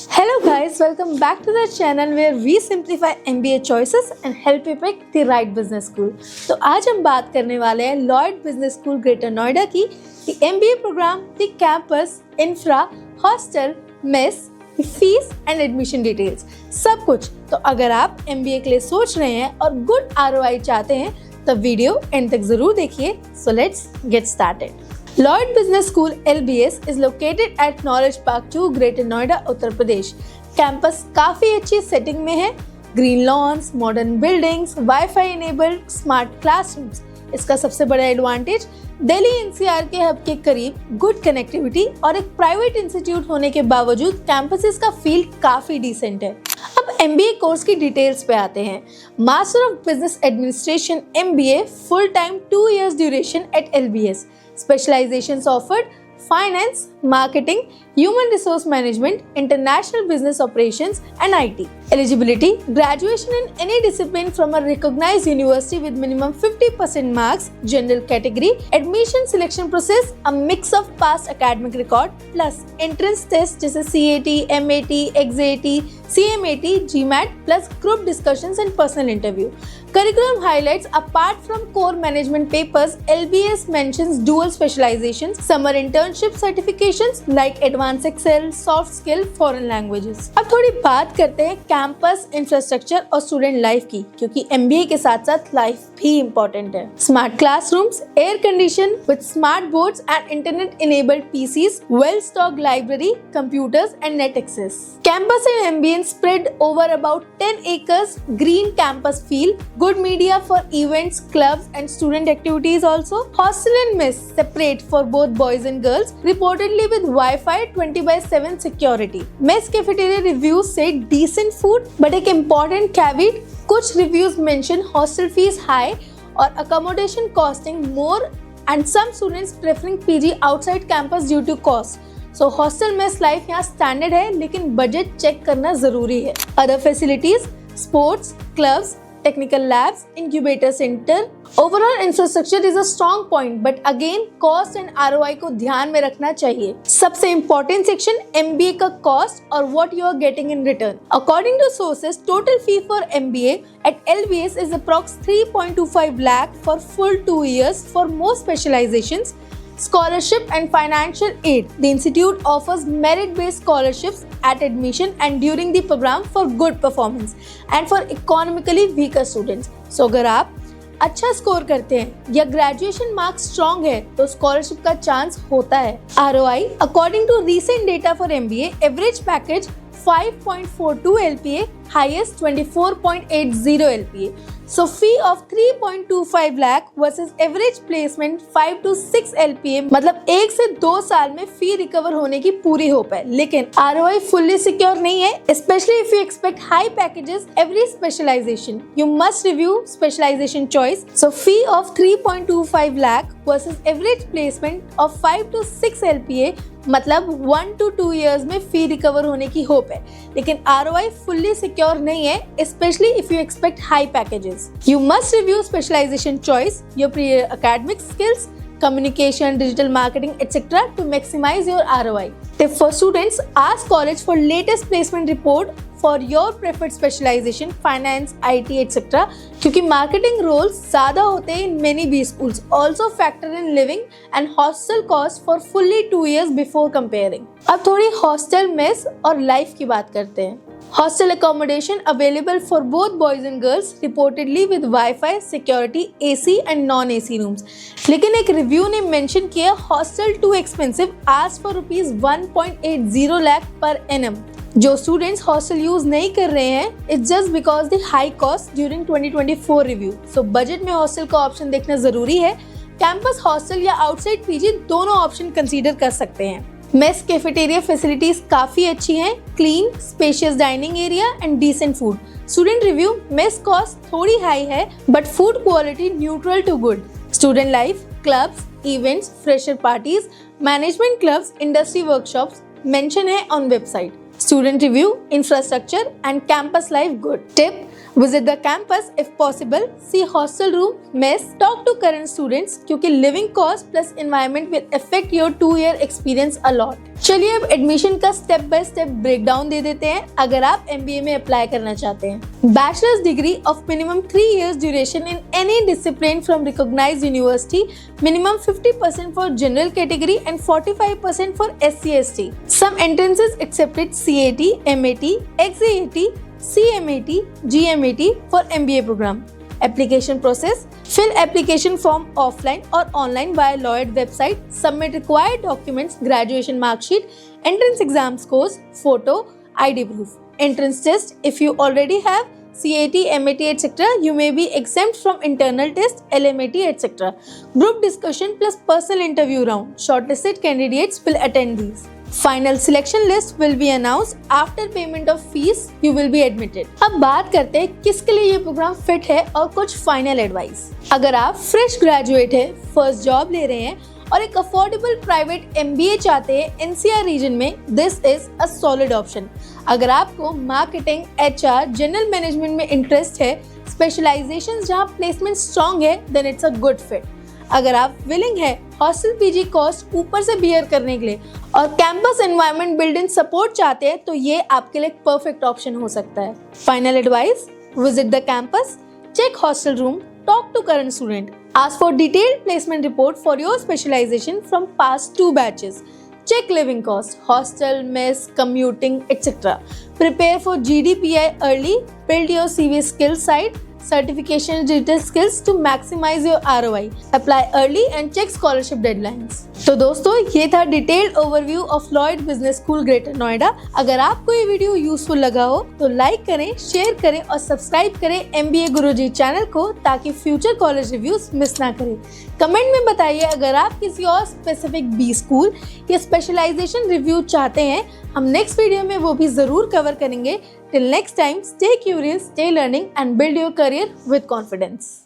Hello guys, welcome back to the channel where we simplify MBA choices and help you pick the right business school. तो आज हम बात करने वाले हैं Lloyd business school greater Noida की MBA program, the campus, infra, hostel, mess, fees and admission details, सब कुछ। तो अगर आप MBA के लिए सोच रहे हैं और गुड ROI चाहते हैं तो वीडियो एंड तक जरूर देखिए। So let's get started. Lloyd Business School LBS is located at Knowledge Park 2, Greater Noida, Uttar Pradesh. Campus काफी अच्छी सेटिंग में है। Green lawns, modern buildings, wifi enabled, smart classrooms. इसका सबसे बड़ा एडवांटेज दिल्ली NCR के हब के करीब गुड कनेक्टिविटी और एक प्राइवेट इंस्टीट्यूट होने के बावजूद कैंपसेस का फील काफी डिसेंट है। अब MBA कोर्स की डिटेल्स पे आते हैं। Master of business administration MBA full time 2 years duration at LBS। Specializations offered: finance, marketing, human resource management, international business operations, and IT. Eligibility: graduation in any discipline from a recognized university with minimum 50% marks. General category. Admission selection process: a mix of past academic record plus entrance test जैसे CAT, MAT, XAT, CMAT, GMAT plus group discussions and personal interview. Curriculum highlights: apart from core management papers, LBS mentions dual specializations, summer internship certifications like advanced Excel, soft skill, foreign languages. अब थोड़ी बात करते हैं campus infrastructure और student life की, क्योंकि MBA के साथ साथ लाइफ भी इम्पोर्टेंट है। Smart classrooms, air condition with smart boards and internet enabled PCs, well stocked library, computers and net access. Campus and ambience spread over about 10 acres, green campus feel, good media for events, clubs and student activities also. Hostel and mess separate for both boys and girls, reportedly with Wi-Fi 20/7 security. Mess cafeteria reviews say decent food, but एक important caveat, कुछ reviews mention hostel fees high or accommodation costing more and some students preferring PG outside campus due to cost. So hostel mess life यहाँ standard है, लेकिन budget check करना जरूरी है। Other facilities: sports, clubs, technical labs, incubator centre. Overall infrastructure is a strong point, but again cost and ROI को ध्यान में रखना चाहिए। सबसे इम्पोर्टेंट सेक्शन MBA का कॉस्ट और what you are getting in return. According to sources, total fee for MBA at LBS is approx 3.25 lakh for full 2 years for most specializations. Scholarship and financial aid. The institute offers merit-based scholarships at admission and during the program for good performance and for economically weaker students. So अगर आप अच्छा score करते हैं या graduation marks strong है तो scholarship का chance होता है। ROI: according to recent data for MBA, average package 5.42 LPA, highest 24.80 LPA. So fee of 3.25 lakh versus average placement 5 to 6 LPA, मतलब 1 से 2 साल में फी रिकवर होने की पूरी होप है, लेकिन ROI फुल्ली सिक्योर नहीं है, especially if you expect high packages every specialization. You must review specialization choice. So fee of 3.25 lakh versus average placement of 5 to 6 LPA, मतलब 1 to 2 years में फी रिकवर होने की होप है, लेकिन ROI फुल्ली सिक्योर नहीं है, especially if you expect high packages. You must review specialization choice, your academic skills, communication, digital marketing, etc. to maximize your ROI. Tip for students: ask college for latest placement report for your preferred specialization, finance, IT, etc. क्योंकि marketing roles ज़्यादा होते हैं in many B schools. Also factor in living and hostel cost for fully 2 years before comparing. अब थोड़ी hostel mess और life की बात करते हैं। Hostel accommodation available for both boys and girls, reportedly with Wi-Fi, security, AC and non-AC rooms. लेकिन एक review ने मेंशन किया hostel too expensive, ask for rupees 1.80 lakh per annum. जो स्टूडेंट्स हॉस्टल यूज नहीं कर रहे हैं, it's just because the high cost during 2024 review. So budget में हॉस्टल का ऑप्शन देखना जरूरी है। कैंपस हॉस्टल या आउटसाइड PG दोनों ऑप्शन कंसीडर कर सकते हैं। मेस कैफेटेरिया फैसिलिटीज काफी अच्छी हैं, clean spacious dining area and decent food. Student review: mess cost थोड़ी हाई है but food quality neutral to good. Student life: clubs, events, fresher parties, management clubs, industry workshops mention है on website. Student review: infrastructure and campus life good. Tip: Visit the campus if possible, see hostel room, mess, talk to current students क्योंकि living cost plus environment will affect your 2-year experience a lot. चलिए अब admission का step by step breakdown दे देते हैं अगर आप MBA में apply करना चाहते हैं. Bachelors degree of minimum 3 years duration in any discipline from recognized university, minimum 50% for general category and 45% for SC/ST. Some entrances accepted CAT, MAT, XAT, CMAT, GMAT for MBA program. Application process: fill application form offline or online via Lloyd website. Submit required documents, graduation mark sheet, entrance exam scores, photo, ID proof. Entrance test: if you already have CAT, MAT, etc., you may be exempt from internal test, LMAT, etc. Group discussion plus personal interview round. Shortlisted candidates will attend these. Final selection list will be announced after payment of fees. You will be admitted. अब बात करते हैं किसके लिए ये programme fit है और कुछ फाइनल एडवाइस. अगर आप फ्रेश ग्रेजुएट है, फर्स्ट जॉब ले रहे हैं और एक अफोर्डेबल प्राइवेट MBA चाहते हैं NCR रीजन में, this is a solid option. अगर आपको मार्केटिंग, HR, जनरल मैनेजमेंट में इंटरेस्ट है, स्पेशलाइजेशन जहाँ प्लेसमेंट स्ट्रॉन्ग है, then it's a good fit. अगर आप विलिंग है हॉस्टल PG कॉस्ट ऊपर से बियर करने के लिए और कैंपस एनवायरनमेंट बिल्डिंग सपोर्ट चाहते हैं तो ये आपके लिए परफेक्ट ऑप्शन हो सकता है. Final advice: visit the campus, check hostel room, talk to current student, ask for detailed placement report for your specialization from past 2 batches, check living cost, hostel, mess, commuting, etc. Prepare for GDPI early, build your CV skill site, certification digital skills to maximize your ROI. Apply early and check scholarship deadlines. तो दोस्तों ये था detailed overview of Lloyd business school greater Noida. अगर आपको ये video useful लगा हो तो लाइक करें, शेयर करें और सब्सक्राइब करें MBA गुरुजी चैनल को ताकि फ्यूचर कॉलेज रिव्यूज मिस ना करें. कमेंट में बताइए अगर आप किसी और स्पेसिफिक B स्कूल या स्पेशलाइजेशन रिव्यू चाहते हैं. हम नेक्स्ट वीडियो में वो भी जरूर कवर करेंगे. Till next time, stay curious, stay learning and build your career with confidence.